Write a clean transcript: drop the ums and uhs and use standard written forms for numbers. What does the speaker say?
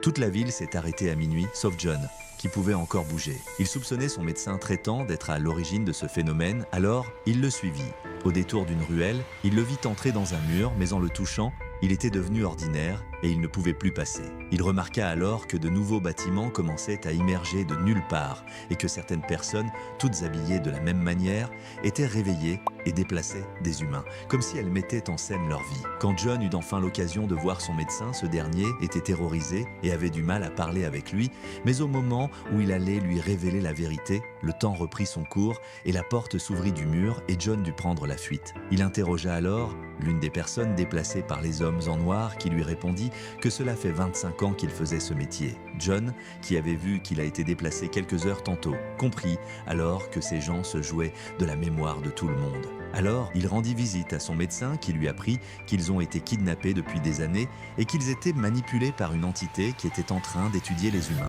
Toute la ville s'est arrêtée à minuit, sauf John, qui pouvait encore bouger. Il soupçonnait son médecin traitant d'être à l'origine de ce phénomène, alors il le suivit. Au détour d'une ruelle, il le vit entrer dans un mur, mais en le touchant, il était devenu ordinaire et il ne pouvait plus passer. Il remarqua alors que de nouveaux bâtiments commençaient à immerger de nulle part et que certaines personnes, toutes habillées de la même manière, étaient réveillées et déplaçaient des humains, comme si elles mettaient en scène leur vie. Quand John eut enfin l'occasion de voir son médecin, ce dernier était terrorisé et avait du mal à parler avec lui, mais au moment où il allait lui révéler la vérité, le temps reprit son cours et la porte s'ouvrit du mur et John dut prendre la fuite. Il interrogea alors l'une des personnes déplacées par les hommes en noir qui lui répondit que cela fait 25 ans qu'il faisait ce métier. John, qui avait vu qu'il a été déplacé quelques heures tantôt, comprit alors que ces gens se jouaient de la mémoire de tout le monde. Alors, il rendit visite à son médecin qui lui apprit qu'ils ont été kidnappés depuis des années et qu'ils étaient manipulés par une entité qui était en train d'étudier les humains.